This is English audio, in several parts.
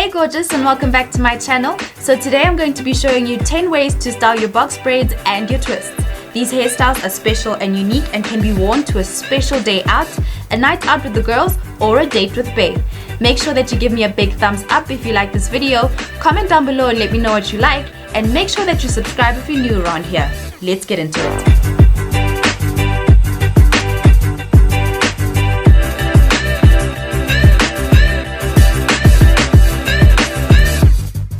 Hey gorgeous, and welcome back to my channel. So today I'm going to be showing you 10 ways to style your box braids and your twists. These hairstyles are special and unique and can be worn to a special day out, a night out with the girls, or a date with babe. Make sure that you give me a big thumbs up if you like this video, comment down below and let me know what you like, and make sure that you subscribe if you're new around here. Let's get into it.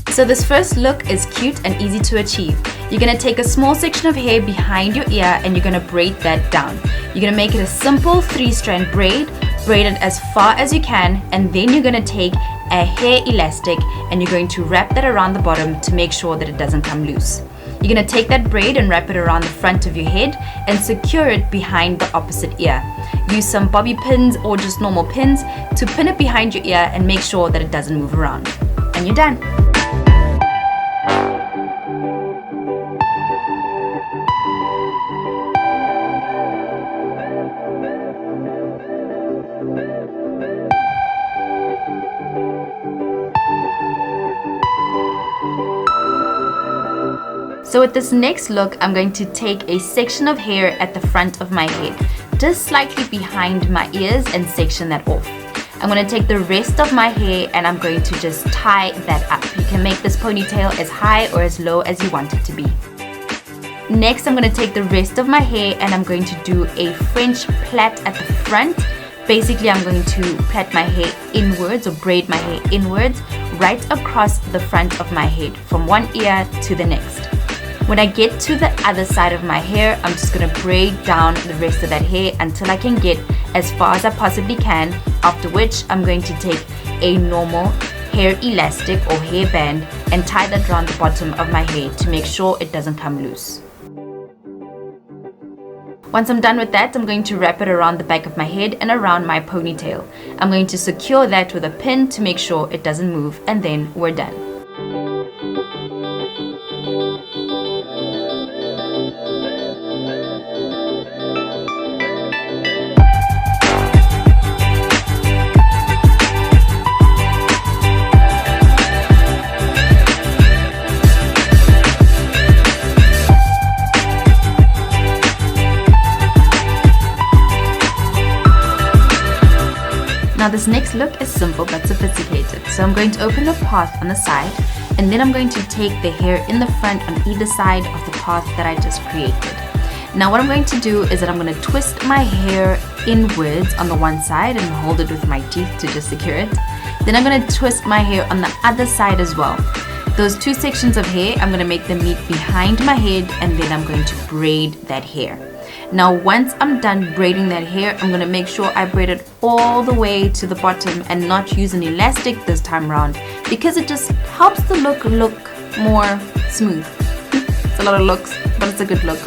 So this first look is cute and easy to achieve. You're going to take a small section of hair behind your ear and you're going to braid that down. You're going to make it a simple 3-strand braid, braid it as far as you can, and then you're going to take a hair elastic and you're going to wrap that around the bottom to make sure that it doesn't come loose. You're going to take that braid and wrap it around the front of your head and secure it behind the opposite ear. Use some bobby pins or just normal pins to pin it behind your ear and make sure that it doesn't move around. And you're done. So with this next look, I'm going to take a section of hair at the front of my head, just slightly behind my ears, and section that off. I'm going to take the rest of my hair and I'm going to just tie that up. You can make this ponytail as high or as low as you want it to be. Next, I'm going to take the rest of my hair and I'm going to do a French plait at the front. Basically, I'm going to plait my hair inwards or braid my hair inwards right across the front of my head from one ear to the next. When I get to the other side of my hair, I'm just going to braid down the rest of that hair until I can get as far as I possibly can, after which I'm going to take a normal hair elastic or hair band and tie that around the bottom of my hair to make sure it doesn't come loose. Once I'm done with that, I'm going to wrap it around the back of my head and around my ponytail. I'm going to secure that with a pin to make sure it doesn't move, and then we're done. Now this next look is simple but sophisticated. So I'm going to open the path on the side, and then I'm going to take the hair in the front on either side of the path that I just created. Now what I'm going to do is that I'm going to twist my hair inwards on the one side and hold it with my teeth to just secure it. Then I'm going to twist my hair on the other side as well. Those two sections of hair, I'm going to make them meet behind my head, and then I'm going to braid that hair. Now once I'm done braiding that hair, I'm going to make sure I braid it all the way to the bottom and not use an elastic this time around, because it just helps the look more smooth. It's a lot of looks, but it's a good look.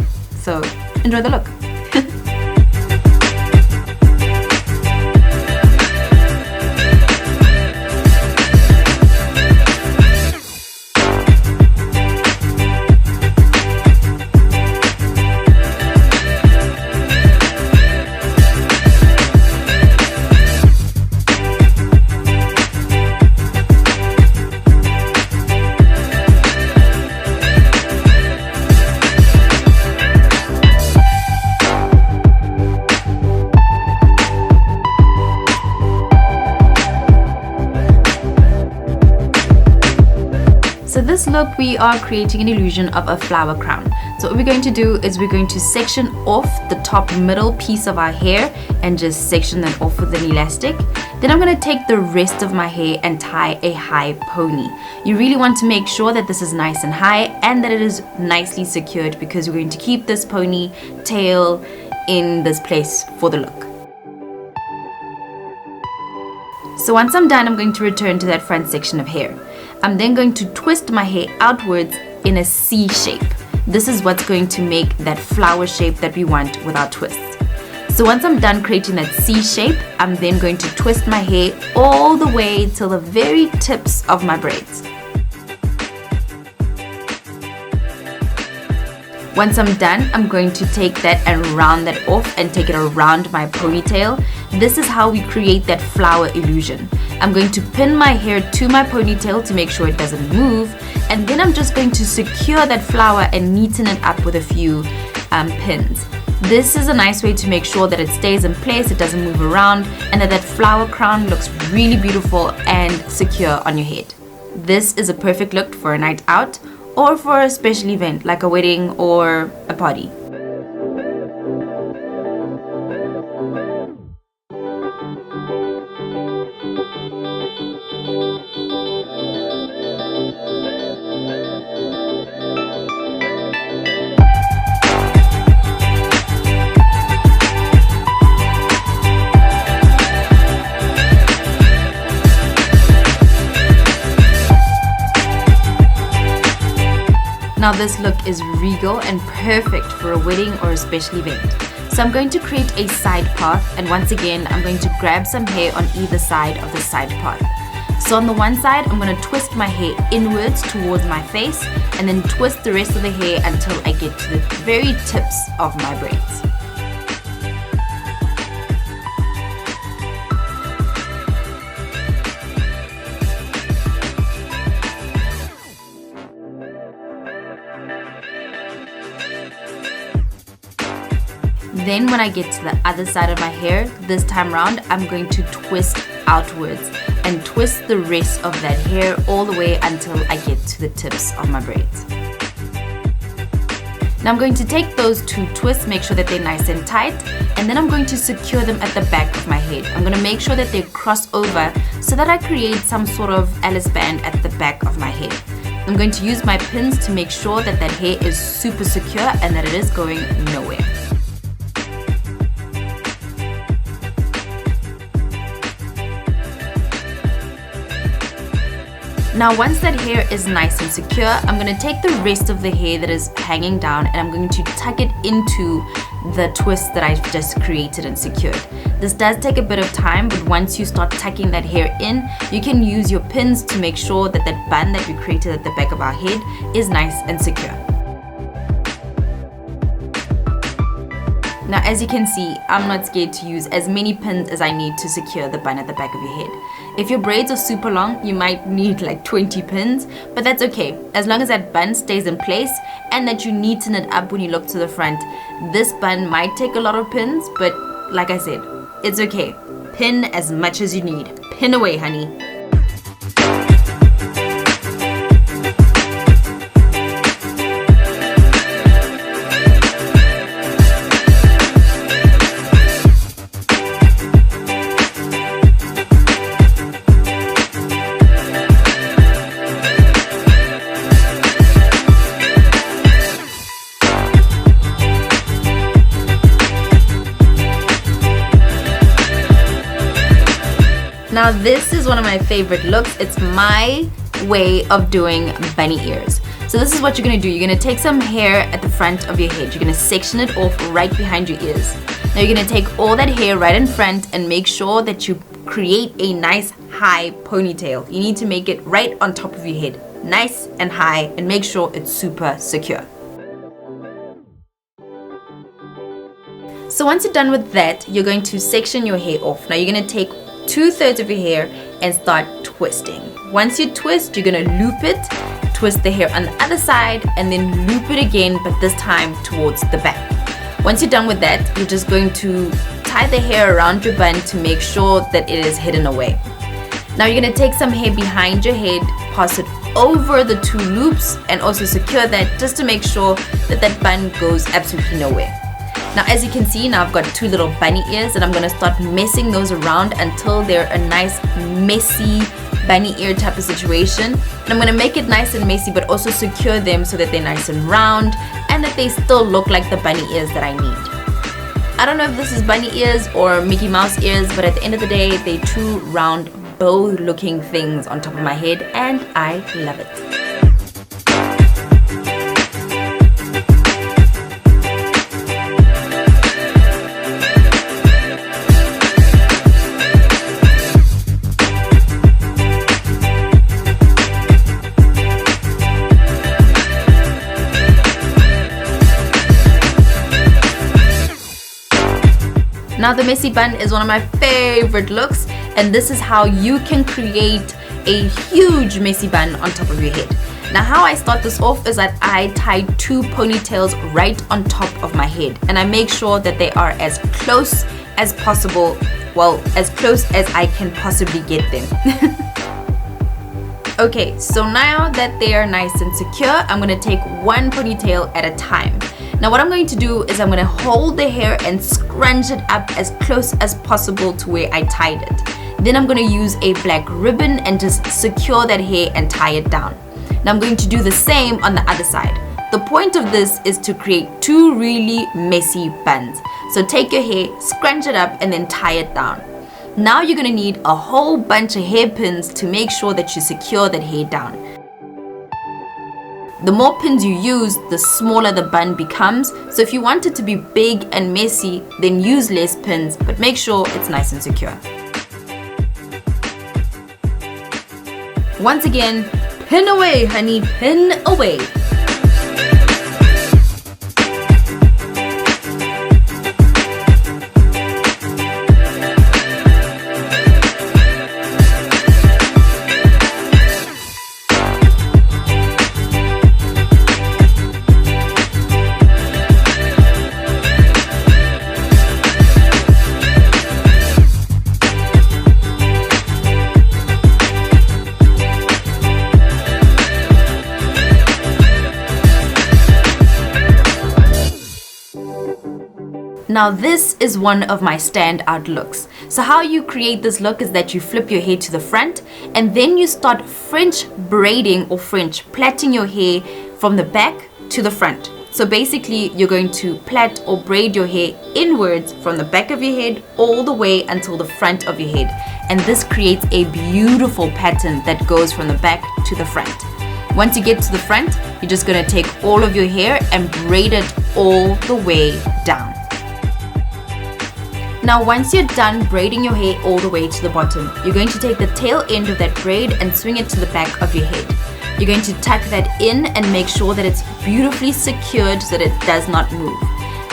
So enjoy the look. So this look, we are creating an illusion of a flower crown. So what we're going to do is we're going to section off the top middle piece of our hair and just section that off with an elastic. Then I'm going to take the rest of my hair and tie a high pony. You really want to make sure that this is nice and high and that it is nicely secured, because we're going to keep this pony tail in this place for the look. So once I'm done, I'm going to return to that front section of hair. I'm then going to twist my hair outwards in a C shape. This is what's going to make that flower shape that we want with our twists. So once I'm done creating that C shape, I'm then going to twist my hair all the way till the very tips of my braids. Once I'm done, I'm going to take that and round that off and take it around my ponytail. This is how we create that flower illusion. I'm going to pin my hair to my ponytail to make sure it doesn't move, and then I'm just going to secure that flower and neaten it up with a few pins. This is a nice way to make sure that it stays in place, it doesn't move around, and that flower crown looks really beautiful and secure on your head. This is a perfect look for a night out or for a special event like a wedding or a party. Now this look is regal and perfect for a wedding or a special event. So I'm going to create a side path, and once again I'm going to grab some hair on either side of the side path. So on the one side I'm going to twist my hair inwards towards my face and then twist the rest of the hair until I get to the very tips of my braids. Then when I get to the other side of my hair, this time round, I'm going to twist outwards and twist the rest of that hair all the way until I get to the tips of my braids. Now I'm going to take those two twists, make sure that they're nice and tight, and then I'm going to secure them at the back of my head. I'm going to make sure that they cross over so that I create some sort of Alice band at the back of my head. I'm going to use my pins to make sure that that hair is super secure and that it is going nowhere. Now once that hair is nice and secure, I'm going to take the rest of the hair that is hanging down and I'm going to tuck it into the twist that I've just created and secured. This does take a bit of time, but once you start tucking that hair in, you can use your pins to make sure that that bun that we created at the back of our head is nice and secure. Now as you can see, I'm not scared to use as many pins as I need to secure the bun at the back of your head. If your braids are super long, you might need like 20 pins, but that's okay. As long as that bun stays in place and that you neaten it up when you look to the front. This bun might take a lot of pins, but like I said, it's okay. Pin as much as you need. Pin away, honey. Now this is one of my favorite looks. It's my way of doing bunny ears. So this is what you're going to do. You're going to take some hair at the front of your head. You're going to section it off right behind your ears. Now you're going to take all that hair right in front and make sure that you create a nice high ponytail. You need to make it right on top of your head. Nice and high, and make sure it's super secure. So once you're done with that, you're going to section your hair off. Now you're going to take 2/3 of your hair and start twisting. Once you twist, you're going to loop it, twist the hair on the other side, and then loop it again, but this time towards the back. Once you're done with that, you're just going to tie the hair around your bun to make sure that it is hidden away. Now you're going to take some hair behind your head, pass it over the two loops, and also secure that just to make sure that that bun goes absolutely nowhere. Now as you can see, now I've got two little bunny ears, and I'm going to start messing those around until they're a nice messy bunny ear type of situation. And I'm going to make it nice and messy, but also secure them so that they're nice and round and that they still look like the bunny ears that I need. I don't know if this is bunny ears or Mickey Mouse ears, but at the end of the day, they're two round bow looking things on top of my head, and I love it. Now the messy bun is one of my favorite looks, and this is how you can create a huge messy bun on top of your head. Now how I start this off is that I tie 2 ponytails right on top of my head, and I make sure that they are as close as possible, well, as close as I can possibly get them. Okay, so now that they are nice and secure, I'm going to take 1 ponytail at a time. Now what I'm going to do is I'm going to hold the hair and scrunch it up as close as possible to where I tied it. Then I'm going to use a black ribbon and just secure that hair and tie it down. Now I'm going to do the same on the other side. The point of this is to create 2 really messy buns. So take your hair, scrunch it up, and then tie it down. Now you're going to need a whole bunch of hairpins to make sure that you secure that hair down. The more pins you use, the smaller the bun becomes. So if you want it to be big and messy, then use less pins, but make sure it's nice and secure. Once again, pin away, honey, pin away. Now this is one of my standout looks. So how you create this look is that you flip your hair to the front and then you start French braiding or French plaiting your hair from the back to the front. So basically you're going to plait or braid your hair inwards from the back of your head all the way until the front of your head. And this creates a beautiful pattern that goes from the back to the front. Once you get to the front, you're just going to take all of your hair and braid it all the way down. Now once you're done braiding your hair all the way to the bottom, you're going to take the tail end of that braid and swing it to the back of your head. You're going to tuck that in and make sure that it's beautifully secured so that it does not move.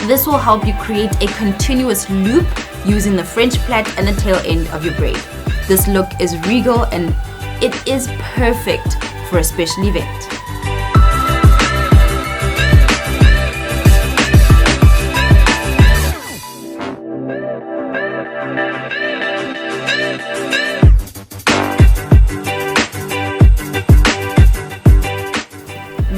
This will help you create a continuous loop using the French plait and the tail end of your braid. This look is regal and it is perfect for a special event.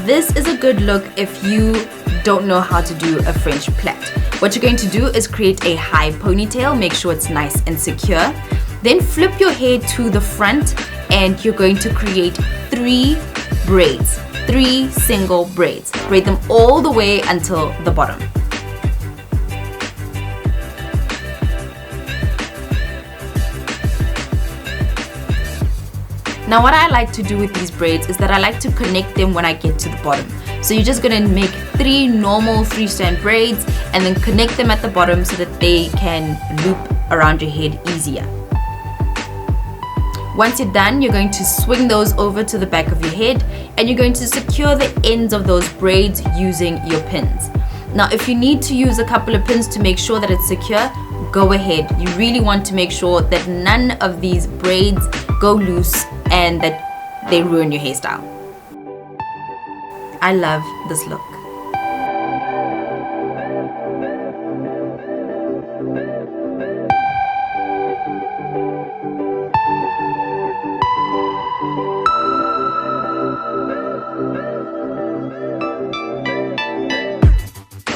This is a good look if you don't know how to do a French plait. What you're going to do is create a high ponytail, make sure it's nice and secure. Then flip your hair to the front and you're going to create 3 braids, 3 single braids. Braid them all the way until the bottom. Now what I like to do with these braids is that I like to connect them when I get to the bottom. So you're just going to make 3 normal 3-strand braids and then connect them at the bottom so that they can loop around your head easier. Once you're done, you're going to swing those over to the back of your head and you're going to secure the ends of those braids using your pins. Now if you need to use a couple of pins to make sure that it's secure, go ahead. You really want to make sure that none of these braids go loose and that they ruin your hairstyle. I love this look.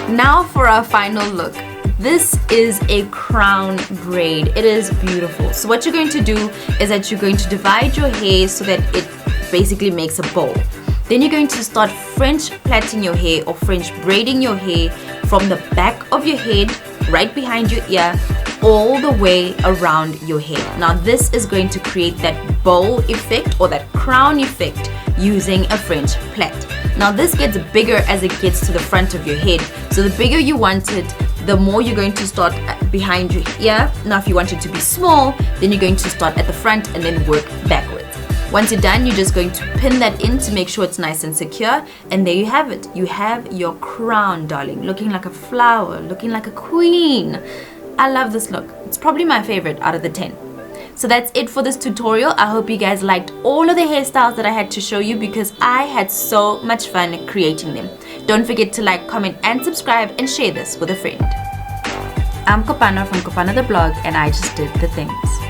Now for our final look. This is a crown braid. It is beautiful. So what you're going to do is that you're going to divide your hair so that it basically makes a bowl. Then you're going to start French plaiting your hair or French braiding your hair from the back of your head, right behind your ear, all the way around your head. Now this is going to create that bowl effect or that crown effect using a French plait. Now this gets bigger as it gets to the front of your head. So the bigger you want it, the more you're going to start behind your ear. Now if you want it to be small, then you're going to start at the front and then work backwards. Once you're done, you're just going to pin that in to make sure it's nice and secure. And there you have it. You have your crown, darling, looking like a flower, looking like a queen. I love this look. It's probably my favorite out of the 10. So that's it for this tutorial. I hope you guys liked all of the hairstyles that I had to show you because I had so much fun creating them. Don't forget to like, comment, and subscribe, and share this with a friend. I'm Kopano from KopanoTheBlog, and I just did the things.